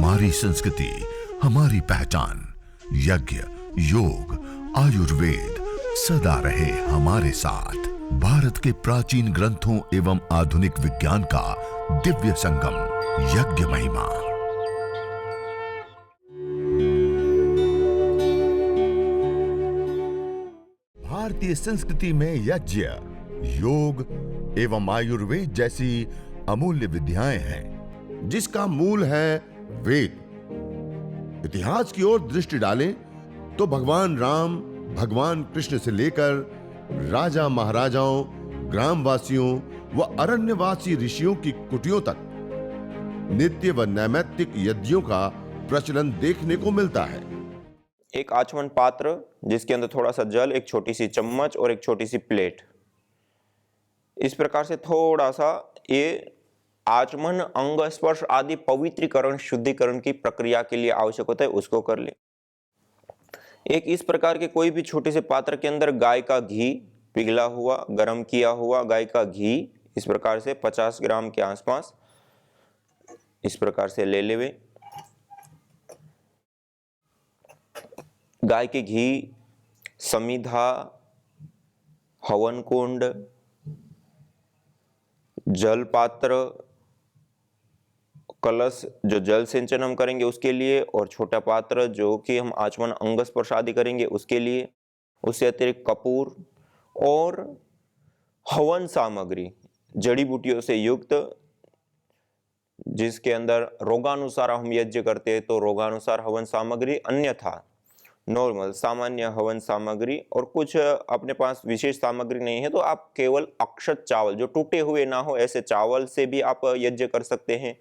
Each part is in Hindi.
हमारी संस्कृति, हमारी पहचान। यज्ञ, योग, आयुर्वेद सदा रहे हमारे साथ। भारत के प्राचीन ग्रंथों एवं आधुनिक विज्ञान का दिव्य संगम, यज्ञ महिमा। भारतीय संस्कृति में यज्ञ, योग एवं आयुर्वेद जैसी अमूल्य विद्याएं हैं, जिसका मूल है वेद। इतिहास की ओर दृष्टि डालें तो भगवान राम, भगवान कृष्ण से लेकर राजा महाराजाओं, ग्रामवासियों व अरण्यवासी ऋषियों की कुटियों तक नित्य व नैमित्तिक यज्ञों का प्रचलन देखने को मिलता है। एक आचमन पात्र जिसके अंदर थोड़ा सा जल, एक छोटी सी चम्मच और एक छोटी सी प्लेट, इस प्रकार से थोड़ा सा ये आचमन, अंग स्पर्श आदि पवित्रीकरण, शुद्धिकरण की प्रक्रिया के लिए आवश्यक होता है, उसको कर ले। एक इस प्रकार के कोई भी छोटे से पात्र के अंदर गाय का घी पिघला हुआ, गर्म किया हुआ गाय का घी इस प्रकार से 50 ग्राम के आसपास इस प्रकार से ले लेवे। गाय के घी, समिधा, हवन कुंड, जल पात्र, कलश जो जल सिंचन हम करेंगे उसके लिए, और छोटा पात्र जो कि हम आचमन अंग स्पर्श आदि करेंगे उसके लिए। उससे अतिरिक्त कपूर और हवन सामग्री जड़ी बूटियों से युक्त, जिसके अंदर रोगानुसार हम यज्ञ करते हैं तो रोगानुसार हवन सामग्री, अन्यथा नॉर्मल सामान्य हवन सामग्री। और कुछ अपने पास विशेष सामग्री नहीं है तो आप केवल अक्षत चावल, जो टूटे हुए ना हो ऐसे चावल से भी आप यज्ञ कर सकते हैं।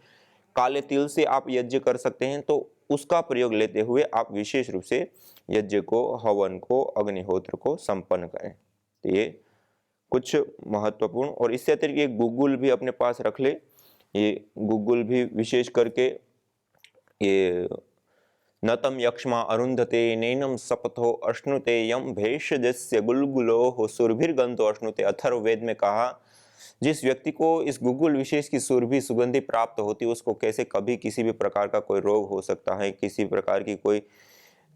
काले तिल से आप यज्ञ कर सकते हैं, तो उसका प्रयोग लेते हुए आप विशेष रूप से यज्ञ को, हवन को, अग्निहोत्र को संपन्न करें। तो ये कुछ महत्वपूर्ण। और इससे अतिरिक्त एक गुग्गुल भी अपने पास रख ले। ये गुग्गुल भी विशेष करके ये नतम यक्ष्मा अरुंधते नैनम सपथो अश्नुते यम भेषजस्य गुलगुलो हो सुरभिर्गंतो अश्नुते। अथर्ववेद में कहा, जिस व्यक्ति को इस गुग्गुल विशेष की सुरभि सुगंधि प्राप्त होती है उसको कैसे कभी किसी भी प्रकार का कोई रोग हो सकता है, किसी प्रकार की कोई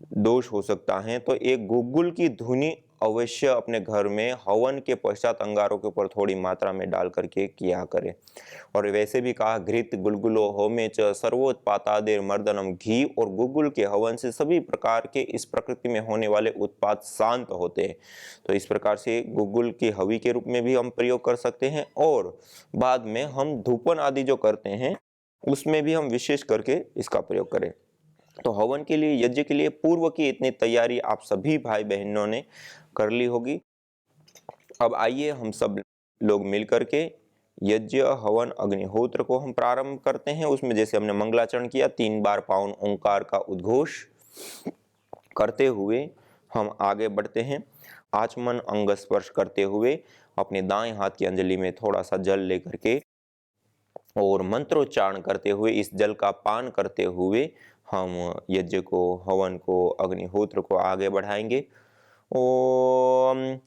दोष हो सकता है। तो एक गुग्गुल की धुनी अवश्य अपने घर में हवन के पश्चात अंगारों के ऊपर थोड़ी मात्रा में डाल करके किया करे। और वैसे भी कहा, घृत गुलगुलो होमे च सर्वोत्पातादेर मर्दनम। घी और गुग्गुल के हवन से सभी प्रकार के इस प्रकृति में होने वाले उत्पाद शांत होते हैं। तो इस प्रकार से गुग्गुल की हवी के रूप में भी हम प्रयोग कर सकते हैं। और बाद में हम धूपन आदि जो करते हैं उसमें भी हम विशेष करके इसका प्रयोग करें। तो हवन के लिए, यज्ञ के लिए पूर्व की इतनी तैयारी आप सभी भाई बहनों ने कर ली होगी। अब आइए हम सब लोग मिल करके यज्ञ, हवन, अग्निहोत्र को हम प्रारंभ करते हैं। उसमें जैसे हमने मंगलाचरण किया, 3 बार पावन ओंकार का उद्घोष करते हुए हम आगे बढ़ते हैं। आचमन अंग स्पर्श करते हुए अपने दाएं हाथ की अंजलि में थोड़ा सा जल लेकर के और मंत्रोच्चारण करते हुए, इस जल का पान करते हुए हम यज्ञ को, हवन को, अग्निहोत्र को आगे बढ़ाएंगे। ओम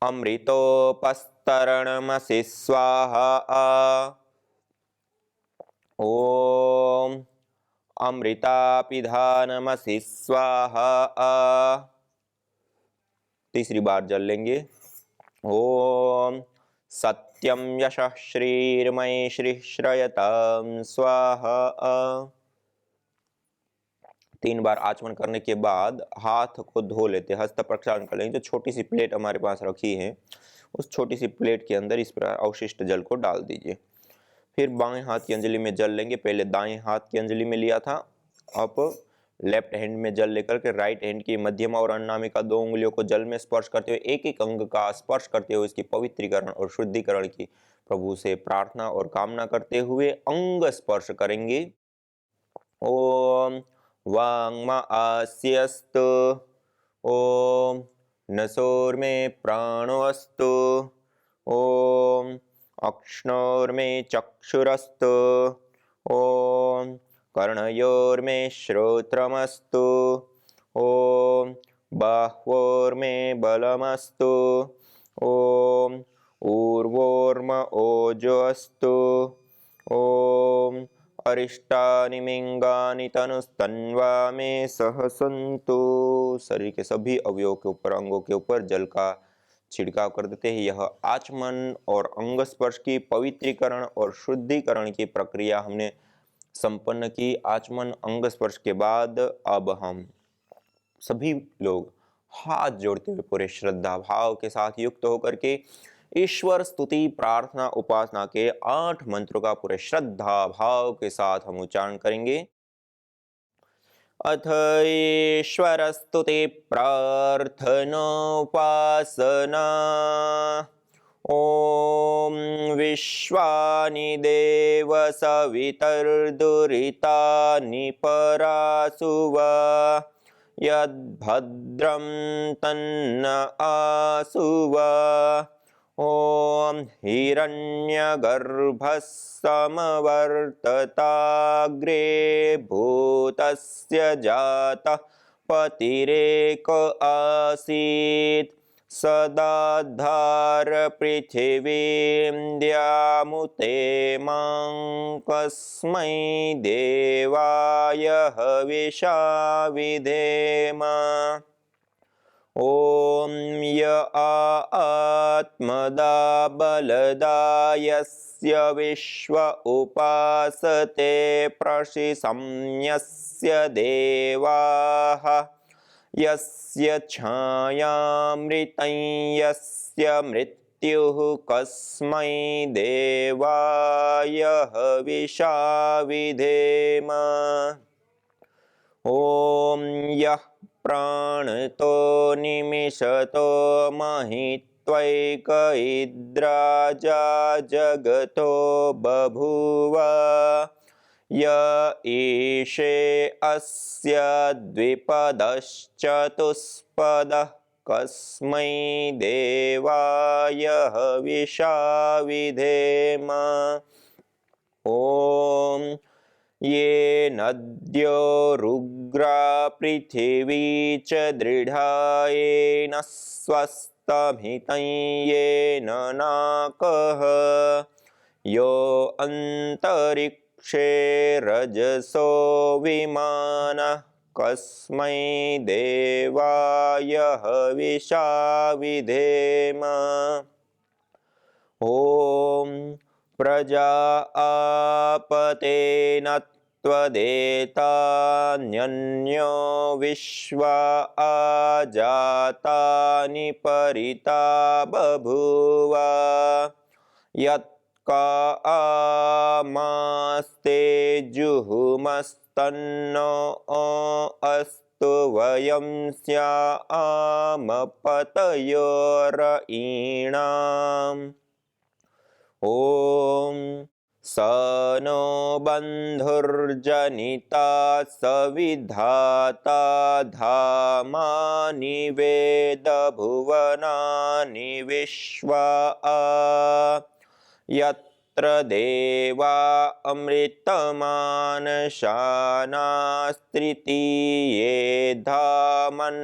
अमृतोपस्तरणमसि स्वाहा। ओम अमृतापिधानमसि स्वाहा। तीसरी बार जल लेंगे। ओम सत्यम यशः श्रीर्मयि श्री श्रयतां स्वाहा। 3 बार आचमन करने के बाद हाथ को धो लेते, हस्त प्रक्षालन कर लेंगे। जो छोटी सी प्लेट हमारे पास रखी है उस छोटी सी प्लेट के अंदर इस प्रकार अवशिष्ट जल को डाल दीजिए। फिर बाएं हाथ की अंजलि में जल लेंगे। पहले दाएं हाथ की अंजलि में लिया था, अब लेफ्ट हैंड में जल लेकर के राइट हैंड की मध्यमा और अनामिका 2 उंगलियों को जल में स्पर्श करते हुए, एक एक अंग का स्पर्श करते हुए इसकी पवित्रीकरण और शुद्धिकरण की प्रभु से प्रार्थना और कामना करते हुए अंग स्पर्श करेंगे। ओम वांगमा आस्यस्तु। ओम नसोर्मे प्राणोऽस्तु। ओम अक्ष्णोर्मे चक्षुरस्तु। ओम कर्णयोर्मे श्रोत्रमस्तु। ओम बाह्वोर्मे बलमस्तु। ओम ऊर्वोर्म ओजोऽस्तु। ओम अरिष्टानि मिंगानि तनुस्तन्वा में सह सन्तु। शरीर के सभी अवयवों के ऊपर, अंगों के ऊपर जल का छिड़काव कर देते हैं। यह आचमन और अंग स्पर्श की पवित्रीकरण और शुद्धिकरण की प्रक्रिया हमने संपन्न की। आचमन अंग स्पर्श के बाद अब हम सभी लोग हाथ जोड़ते हुए पूरे श्रद्धा भाव के साथ युक्त होकर के ईश्वर स्तुति प्रार्थना उपासना के 8 मंत्रों का पूरे श्रद्धा भाव के साथ हम उच्चारण करेंगे। अथ ईश्वर स्तुति प्रार्थना उपासना। ओम विश्वानि देव सवितर्दुरितानि परासुव यद्भद्रं तन्न आसुव। ओम हिरण्यगर्भः समवर्तताग्रे भूतस्य जातः पतिरेक आसीत् सदाधार पृथिवीं द्यामुते मां कस्मै देवाय हविषा विधेम। ओम य आत्मदा बलदा यस्य विश्व उपासते प्रशिसंयस्य देवाः यस्य छायामृतं यस्य मृत्युः कस्मै देवाय हविषा विधेम। ओम यः प्राणतो निमिषतो महित्वैक इद्राजा जगतो बभूव य ईशे अस्य द्विपदश्चतुष्पदः कस्मै देवाय हविषा विधेम। ओम ये नद्यो रुग्रा पृथिवी च दृढा येन स्वस्तमितं येन नाकः यो अन्तरिक्षे रजसो विमानः कस्मै देवाय हविषा विधेम। ओम प्रजा आपतेन त्वदेतान्यन्यो विश्वा आजातानि परिता बभूव यत्का आमास्ते जुहुमस्तन्नो अस्तु वयं स्याम पतयोरयीणाम्। ओम स नो बन्धुर्जनिता सविधाता धामानि वेद भुवनानि विश्वा यत्र देवा अमृतमानशानास्त्रितीये धामन्नद्येरयन्त।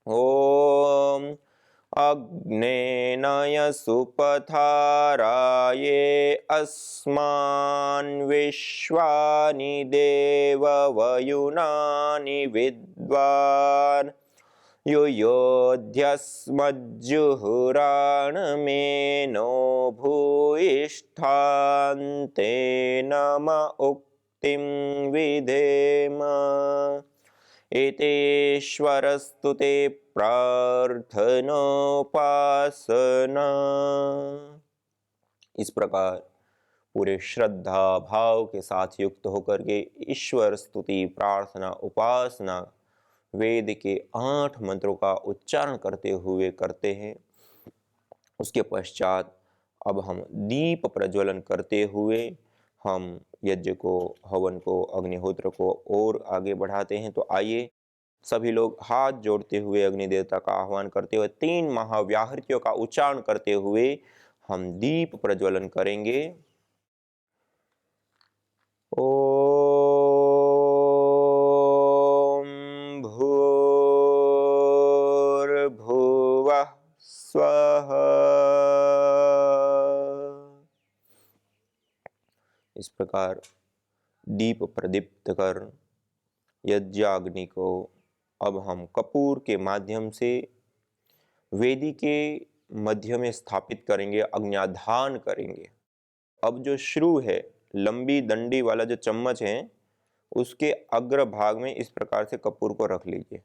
ओम अग्नेनय सुपथाराये अस्मान् विश्वानि देववयुनानि विद्वान् युयोध्यस्मज्जुहुराणमेनो भूयिष्ठान्ते नम उक्तिं विधेम। एतेश्वरस्तुते प्रार्थनोपासना। इस प्रकार पूरे श्रद्धा भाव के साथ युक्त होकर के ईश्वर स्तुति प्रार्थना उपासना वेद के 8 मंत्रों का उच्चारण करते हुए करते हैं। उसके पश्चात अब हम दीप प्रज्वलन करते हुए हम यज्ञ को, हवन को, अग्निहोत्र को और आगे बढ़ाते हैं। तो आइए सभी लोग हाथ जोड़ते हुए अग्नि देवता का आह्वान करते हुए 3 महाव्याहृतियों का उच्चारण करते हुए हम दीप प्रज्वलन करेंगे। ओम भूर्भुवः स्वः इस प्रकार दीप प्रदीप्त कर यज्ञाग्नि को अब हम कपूर के माध्यम से वेदी के मध्य में स्थापित करेंगे, अग्न्याधान करेंगे। अब जो श्रु है, लंबी डंडी वाला जो चम्मच है, उसके अग्र भाग में इस प्रकार से कपूर को रख लीजिए,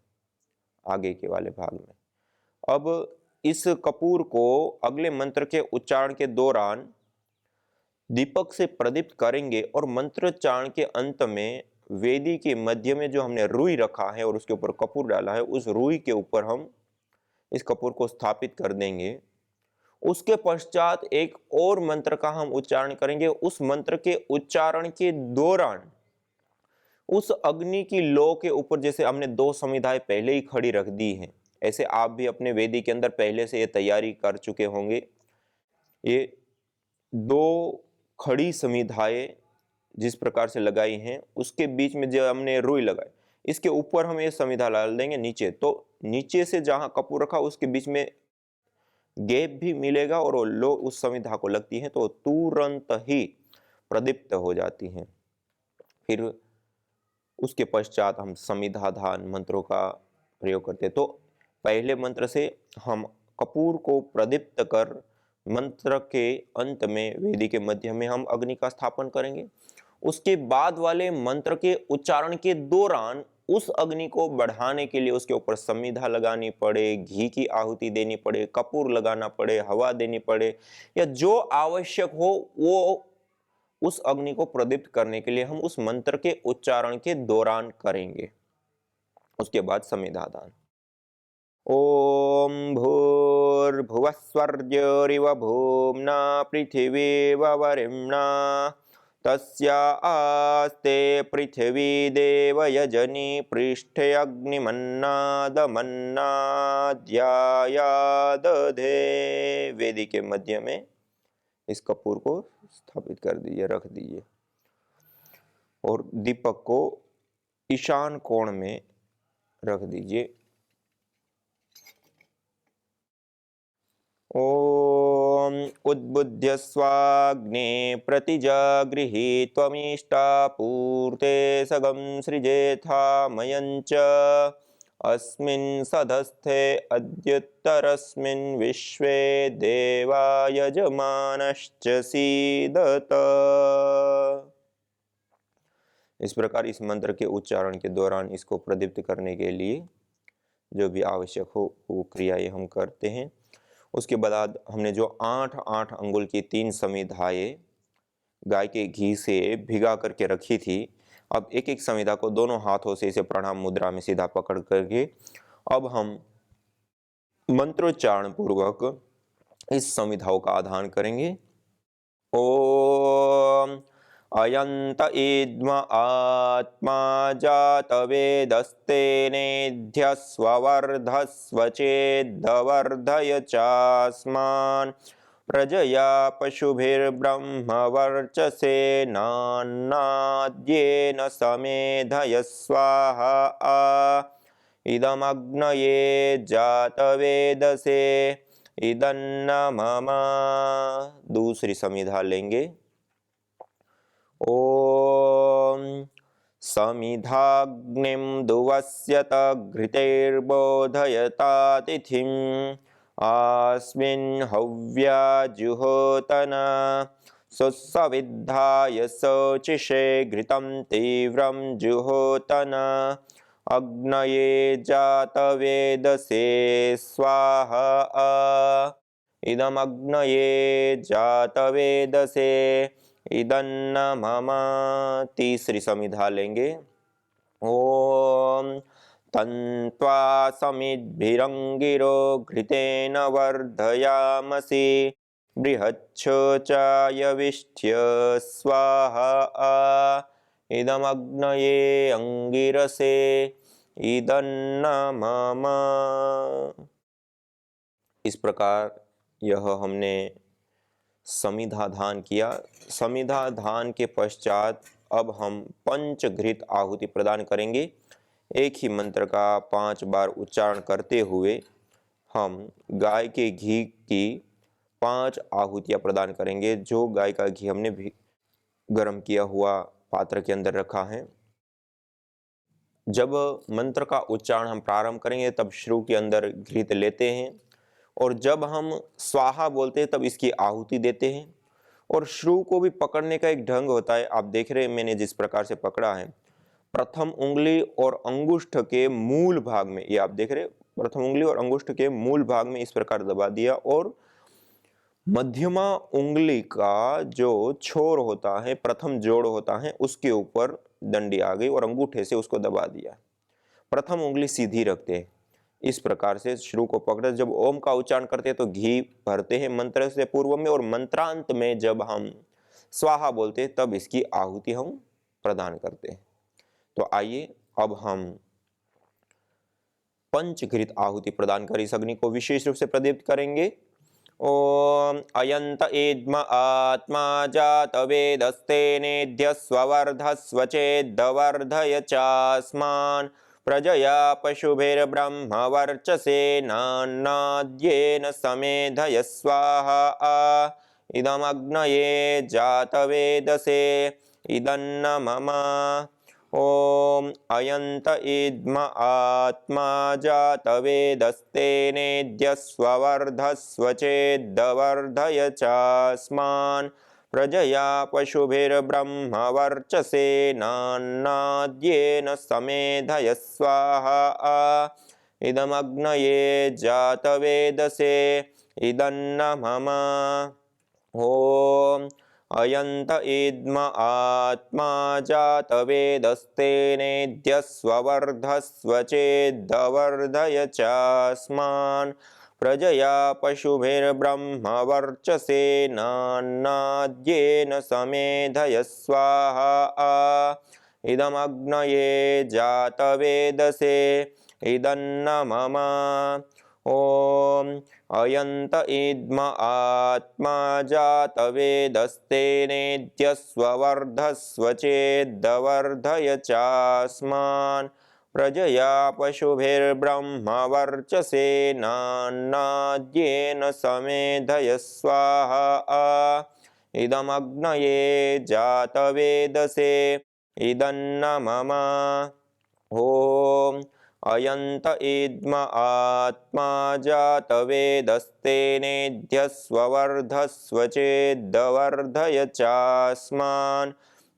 आगे के वाले भाग में। अब इस कपूर को अगले मंत्र के उच्चारण के दौरान दीपक से प्रदीप्त करेंगे और मंत्रोच्चारण के अंत में वेदी के मध्य में जो हमने रुई रखा है और उसके ऊपर कपूर डाला है, उस रुई के ऊपर हम इस कपूर को स्थापित कर देंगे। उसके पश्चात एक और मंत्र का हम उच्चारण करेंगे। उस मंत्र के उच्चारण के दौरान उस अग्नि की लौ के ऊपर, जैसे हमने 2 समिधाएं पहले ही खड़ी रख दी हैं, ऐसे आप भी अपने वेदी के अंदर पहले से ये तैयारी कर चुके होंगे। ये 2 खड़ी समिधाएं जिस प्रकार से लगाई हैं, उसके बीच में जो हमने रुई लगाई, इसके ऊपर हम ये समिधा डाल देंगे नीचे। तो नीचे से जहां कपूर रखा उसके बीच में गैप भी मिलेगा और वो लो उस समिधा को लगती है तो तुरंत ही प्रदीप्त हो जाती हैं। फिर उसके पश्चात हम समिधाधान मंत्रों का प्रयोग करते हैं। तो पहले मंत्र से हम कपूर को प्रदीप्त कर मंत्र के अंत में वेदी के मध्य में हम अग्नि का स्थापन करेंगे। उसके बाद वाले मंत्र के उच्चारण के दौरान उस अग्नि को बढ़ाने के लिए उसके ऊपर समिधा लगानी पड़े, घी की आहुति देनी पड़े, कपूर लगाना पड़े, हवा देनी पड़े, या जो आवश्यक हो वो उस अग्नि को प्रदीप्त करने के लिए हम उस मंत्र के उच्चारण के दौरान करेंगे। उसके बाद समिधादान। ओम भूर्भुवः स्वर्योरिव भूम्ना पृथिवीव वरिम्णा तस्या आस्ते पृथिवी देव यजनी पृष्ठे अग्निमन्नादमन्नाद्यायादधे। वेदी के मध्य में इस कपूर को स्थापित कर दीजिए, रख दीजिए और दीपक को ईशान कोण में रख दीजिए। ओम उद्बुद्ध्य स्वाग्ने प्रतिजागृहि त्वमिष्टापूर्ते सगं सृजेथा मयञ्च अस्मिन् सधस्थे अद्युत्तरस्मिन् विश्वे देवा यजमानश्च सीदत। इस प्रकार इस मंत्र के उच्चारण के दौरान इसको प्रदीप्त करने के लिए जो भी आवश्यक हो वो क्रियाएं हम करते हैं। उसके बाद हमने जो 8-8 अंगुल की 3 समिधाएं गाय के घी से भिगा करके रखी थी, अब एक एक समिधा को दोनों हाथों से इसे प्रणाम मुद्रा में सीधा पकड़ करके अब हम मंत्रोच्चारण पूर्वक इस समिधाओं का आधान करेंगे। ओम अयंत इद्म आत्मा जातवेदस्तेनेध्यस्ववर्धस्व चेद्धवर्धय चास्मान् प्रजया पशुभिर्ब्रह्मवर्चसे नान्नाद्येन समेधय स्वाहा इदमग्नये जातवेदसे इदन्न मम। दूसरी समिधा लेंगे। ओम समिधाग्निं दुवस्यत घृतैर्बोधयता तिथिम् अस्मिन् हव्या जुहोतन सुसविद्धाय शोचिषे घृतं तीव्रं जुहोतन अग्नये जातवेदसे स्वाहा इदमग्नये जातवेदसे इदन्न मम। तीसरी समिधा लेंगे। ओम तन्त्वा समिद्भिरंगिरो घृतेन वर्धयामसि बृहच्छोचाय विष्ठ्य स्वाहा इदमग्नये अंगिरसे इदन्न मम। इस प्रकार यह हमने समिधाधान किया। समिधाधान के पश्चात अब हम पंचघृत आहुति प्रदान करेंगे। एक ही मंत्र का 5 बार उच्चारण करते हुए हम गाय के घी की 5 आहुतियाँ प्रदान करेंगे। जो गाय का घी हमने गर्म किया हुआ पात्र के अंदर रखा है। जब मंत्र का उच्चारण हम प्रारंभ करेंगे तब श्रु के अंदर घृत लेते हैं और जब हम स्वाहा बोलते हैं तब इसकी आहुति देते हैं। और श्रु को भी पकड़ने का एक ढंग होता है। आप देख रहे हैं मैंने जिस प्रकार से पकड़ा है, प्रथम उंगली और अंगुष्ठ के मूल भाग में, ये आप देख रहे हैं, प्रथम उंगली और अंगुष्ठ के मूल भाग में इस प्रकार दबा दिया और मध्यमा उंगली का जो छोर होता है, प्रथम जोड़ होता है, उसके ऊपर डंडी आ गई और अंगूठे से उसको दबा दिया। प्रथम उंगली सीधी रखते हैं। इस प्रकार से श्रु को पकड़े। जब ओम का उच्चारण करते हैं तो घी भरते हैं मंत्र से पूर्व में और मंत्रांत में जब हम स्वाहा बोलते हैं तब इसकी आहुति हम प्रदान करते हैं। तो आइए अब हम पंचघृत आहुति प्रदान कर इस अग्नि को विशेष रूप से प्रदीप्त करेंगे। ओम अयंत एद्म आत्मा जात वेदस्तेनेद्य स्ववर्धस्व चेद्वर्धय चास्मान् प्रजया पशुभिर्ब्रह्म वर्चसेनान्नाद्येन समेधय स्वाहा इदमग्नये जातवेदसे इदन्न मम। ओम अयंत इद्म आत्मा जात वेदस्तेनेद्य स्ववर्धस्व चेद्वर्धय चास्मान् प्रजया पशुभिर्ब्रह्म वर्चसेनान्नाद्येन समेधय स्वाहा इदमग्नये जातवेदसे इदन्न मम। ओम अयंत इद्म आत्मा जात वेदस्तेनेद्य स्ववर्धस्व चेद्वर्धय चास्मान् प्रजया पशुभिर्ब्रह्म वर्चसेनान्नाद्येन समेधय स्वाहा इदमग्नये जातवेदसे इदन्न मम। ओम अयंत इद्म आत्मा जात वेदस्तेनेद्य स्ववर्धस्व चेद्वर्धय चास्मान् प्रजया पशुभिर्ब्रह्म वर्चसेनान्नाद्येन समेधय स्वाहा इदमग्नये जातवेदसे इदन्न मम। ओम अयंत इद्म आत्मा जात वेदस्तेनेद्य स्ववर्धस्व चेद्वर्धय चास्मान्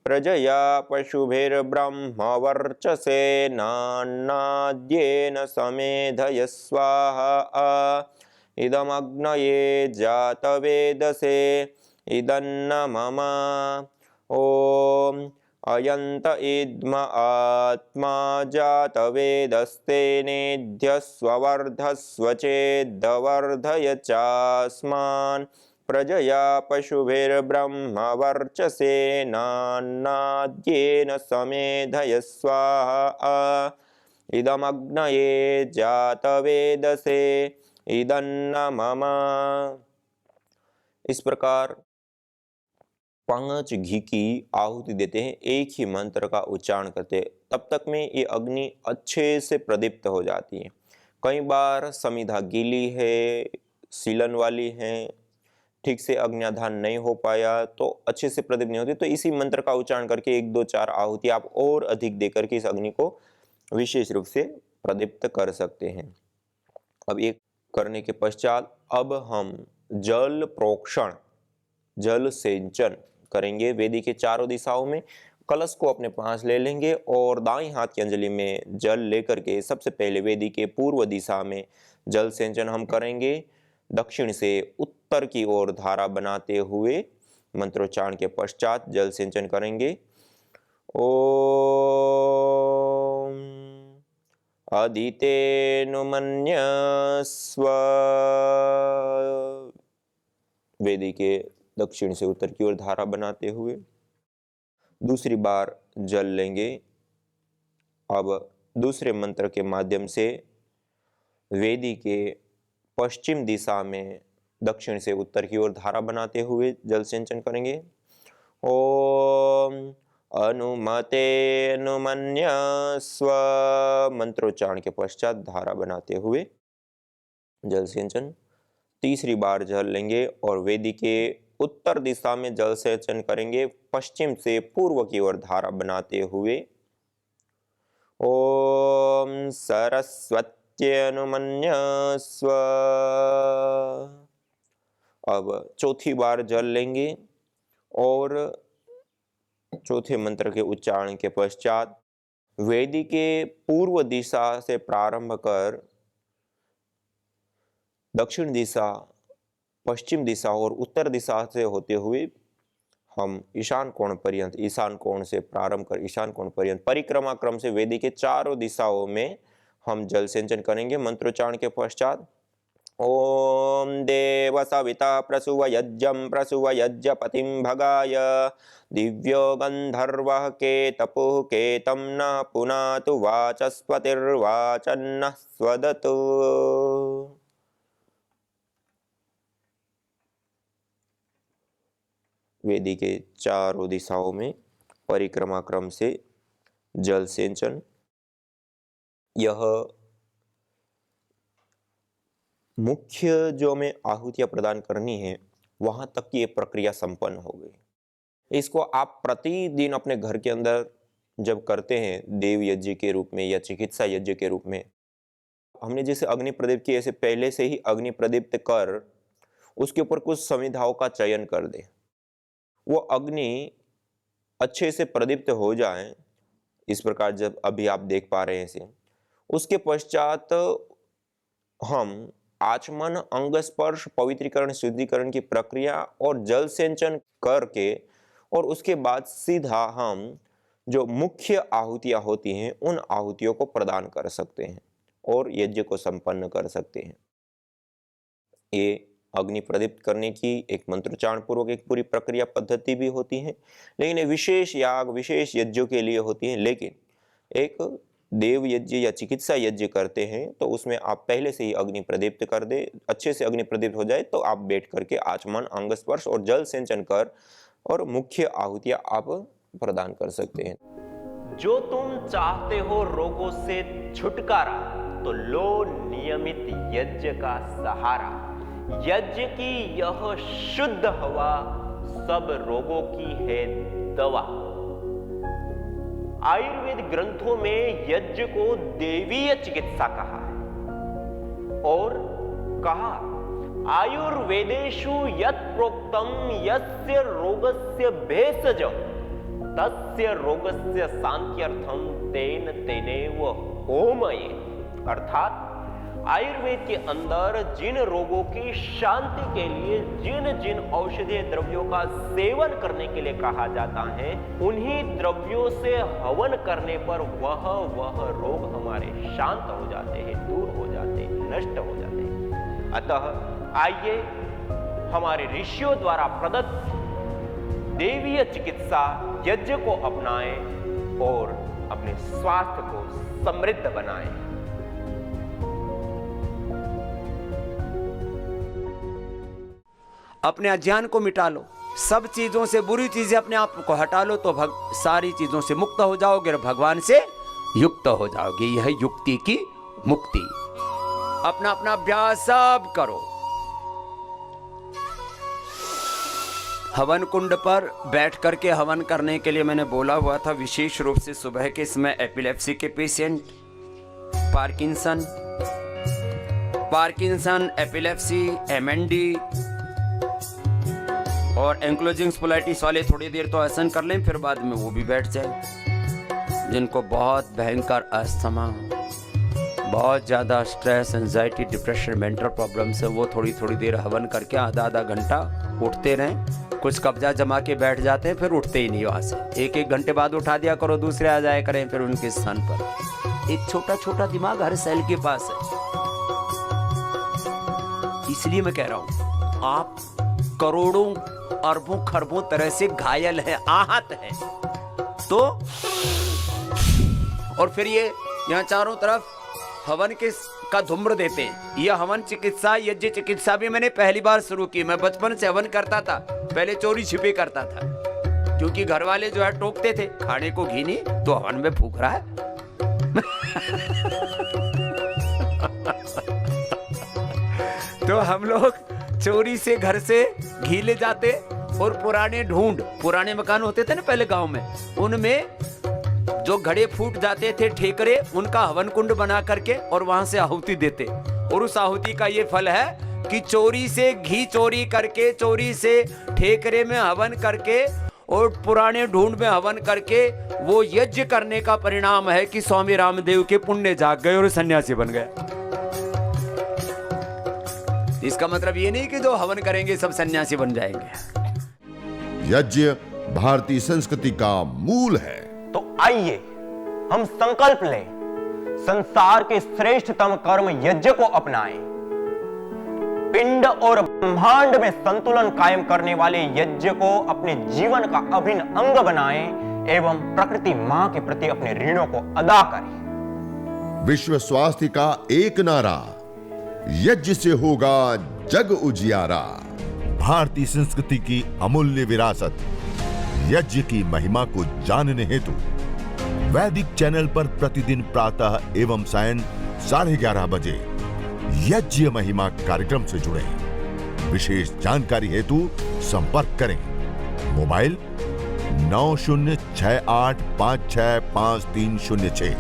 प्रजया पशुभिर्ब्रह्म वर्चसेनान्नाद्येन समेधय स्वाहा इदमग्नये जातवेदसे इदन्न मम। ओम अयंत इद्म आत्मा जात वेदस्तेनेद्य स्ववर्धस्व चेद्वर्धय चास्मान् प्रजया पशुभिर्ब्रह्म वर्चसेनान्नाद्येन समेधय स्वाहा इदमग्नये जातवेदसे इदन्न मम। इस प्रकार 5 घी की आहुति देते हैं, एक ही मंत्र का उच्चारण करते हैं। तब तक में ये अग्नि अच्छे से प्रदीप्त हो जाती है। कई बार समिधा गीली है, सीलन वाली है, ठीक से अग्न्याधान नहीं हो पाया तो अच्छे से प्रदीप्त नहीं होती। तो इसी मंत्र का उच्चारण करके 1 2 4 आहुति आप और अधिक देकर के इस अग्नि को विशेष रूप से प्रदीप्त कर सकते हैं। अब ये करने के पश्चात अब हम जल प्रोक्षण, जल सेंचन करेंगे। वेदी के चारों दिशाओं में कलश को अपने पास ले लेंगे और दाईं हाथ की अंजलि में जल लेकर के सबसे पहले वेदी के पूर्व दिशा में जल सेंचन हम करेंगे। दक्षिण से उत्तर की ओर धारा बनाते हुए मंत्रोच्चारण के पश्चात जल सिंचन करेंगे। ओम अदितेनुमन्यस्व, वेदी के दक्षिण से उत्तर की ओर धारा बनाते हुए दूसरी बार जल लेंगे। अब दूसरे मंत्र के माध्यम से वेदी के पश्चिम दिशा में दक्षिण से उत्तर की ओर धारा बनाते हुए जल सिंचन करेंगे। ओम अनुमते अनुमन्यस्व, मंत्रोच्चारण के पश्चात धारा बनाते हुए जल सिंचन। तीसरी बार जल लेंगे और वेदी के उत्तर दिशा में जल सेचन करेंगे, पश्चिम से पूर्व की ओर धारा बनाते हुए। ओम सरस्वत्यनुमन्यस्व। अब चौथी बार जल लेंगे और चौथे मंत्र के उच्चारण के पश्चात वेदी के पूर्व दिशा से प्रारंभ कर दक्षिण दिशा, पश्चिम दिशा और उत्तर दिशा से होते हुए हम ईशान कोण पर्यंत, ईशान कोण से प्रारंभ कर ईशान कोण पर्यंत परिक्रमा क्रम से वेदी के चारों दिशाओं में हम जल सिंचन करेंगे। मंत्रोच्चारण के पश्चात ओम देव सविता प्रसुव यज्ञं प्रसुव यज्ञपतिं भगाय दिव्यो गंधर्वः केतपुः केतं न पुनातु वाचस्पतिर्वाचन्नः स्वदतु। वेदी के चारों दिशाओं में परिक्रमा क्रम से जल सिंचन। यह मुख्य जो हमें आहुतियां प्रदान करनी है वहां तक की ये प्रक्रिया संपन्न हो गई। इसको आप प्रतिदिन अपने घर के अंदर जब करते हैं देव यज्ञ के रूप में या चिकित्सा यज्ञ के रूप में, हमने जैसे अग्नि प्रदीप्त की, ऐसे पहले से ही अग्नि प्रदीप्त कर उसके ऊपर कुछ संविधाओं का चयन कर दे। वो अग्नि अच्छे से प्रदीप्त हो जाए, इस प्रकार जब अभी आप देख पा रहे हैं इसे, उसके पश्चात हम आचमन, अंग स्पर्श, पवित्रीकरण, शुद्धिकरण की प्रक्रिया और जल सिंचन करके और उसके बाद सीधा हम जो मुख्य आहुतियां होती हैं उन आहुतियों को प्रदान कर सकते हैं और यज्ञ को संपन्न कर सकते हैं। ये अग्नि प्रदीप्त करने की एक मंत्रोच्चारण पूर्वक एक पूरी प्रक्रिया पद्धति भी होती है, लेकिन ये विशेष याग, विशेष यज्ञों के लिए होती है। लेकिन एक देव यज्ञ या चिकित्सा यज्ञ करते हैं तो उसमें आप पहले से ही अग्नि प्रदीप्त कर दे, अच्छे से अग्नि प्रदीप्त हो जाए तो आप बैठ करके आचमन, अंग स्पर्श और जल सिंचन कर और मुख्य आहुतियां आप प्रदान कर सकते हैं। जो तुम चाहते हो रोगों से छुटकारा, तो लो नियमित यज्ञ का सहारा। यज्ञ की यह शुद्ध हवा सब रोगों की है दवा। आयुर्वेद ग्रंथों में यज्ञ को देवीय चिकित्सा कहा है और कहा आयुर्वेदेषु यत् प्रोक्तम यस्य रोगस्य भेषजं तस्य रोगस्य शांत्यर्थम तेन तेनेव होमये। अर्थात आयुर्वेद के अंदर जिन रोगों की शांति के लिए जिन जिन औषधीय द्रव्यों का सेवन करने के लिए कहा जाता है, उन्हीं द्रव्यों से हवन करने पर वह रोग हमारे शांत हो जाते हैं, दूर हो जाते हैं, नष्ट हो जाते हैं। अतः आइए हमारे ऋषियों द्वारा प्रदत्त देवीय चिकित्सा यज्ञ को अपनाएं और अपने स्वास्थ्य को समृद्ध बनाएं। अपने अज्ञान को मिटा लो, सब चीजों से, बुरी चीजें अपने आप को हटा लो तो सारी चीजों से मुक्त हो जाओगे और भगवान से युक्त हो जाओगे। यह युक्ति की मुक्ति। अपना अपना अभ्यास सब करो। हवन कुंड पर बैठ करके हवन करने के लिए मैंने बोला हुआ था, विशेष रूप से सुबह के समय एपिलेप्सी के पेशेंट, पार्किंसन, एपिलेप्सी, एमएनडी और एंक्लोजिंग स्पोलाइटिस वाले थोड़ी देर तो आसन कर लें, फिर बाद में वो भी बैठ जाए। जिनको बहुत भयंकर अस्थमा, बहुत ज़्यादा stress, anxiety, depression, mental problems है, वो थोड़ी थोड़ी देर हवन करके आधा घंटा उठते रहें। कुछ कब्जा जमा के बैठ जाते हैं, फिर उठते ही नहीं वहाँ से। एक घंटे बाद उठा दिया करो, दूसरे आ जाया करें फिर उनके स्थान पर। एक छोटा छोटा दिमाग हर सेल के पास है। इसलिए मैं कह रहा हूँ, आप करोड़ों अरबों खरबों तरह से घायल है, आहत है तो, और फिर ये यहाँ चारों तरफ हवन के का धूम्र देते हैं। यह हवन चिकित्सा, यज्ञ चिकित्सा भी मैंने पहली बार शुरू की। मैं बचपन से हवन करता था, पहले चोरी छिपे करता था, क्योंकि घर वाले जो है टोकते थे, खाने को घी नहीं तो हवन में फूक रहा है। तो हम लोग चोरी से घर से घी ले जाते और पुराने मकान होते थे ना पहले गांव में, उनमें जो घड़े फूट जाते थे ठेकरे, उनका हवन कुंड बना करके और वहां से आहुति देते। और उस आहुति का ये फल है कि चोरी से घी चोरी करके, चोरी से ठेकरे में हवन करके और पुराने ढूंढ में हवन करके वो यज्ञ करने का परिणाम है कि स्वामी रामदेव के पुण्य जाग गए और सन्यासी बन गए। इसका मतलब ये नहीं कि जो हवन करेंगे सब सन्यासी बन जाएंगे। यज्ञ भारतीय संस्कृति का मूल है। तो आइए हम संकल्प लें, संसार के श्रेष्ठतम कर्म यज्ञ को अपनाएं, पिंड और ब्रह्मांड में संतुलन कायम करने वाले यज्ञ को अपने जीवन का अभिन्न अंग बनाएं एवं प्रकृति मां के प्रति अपने ऋणों को अदा करें। विश्व स्वास्थ्य का एक नारा, यज्ञ से होगा जग उजियारा। भारतीय संस्कृति की अमूल्य विरासत यज्ञ की महिमा को जानने हेतु वैदिक चैनल पर प्रतिदिन प्रातः एवं सायं 11:30 बजे यज्ञ महिमा कार्यक्रम से जुड़े। विशेष जानकारी हेतु संपर्क करें। मोबाइल 9068565306।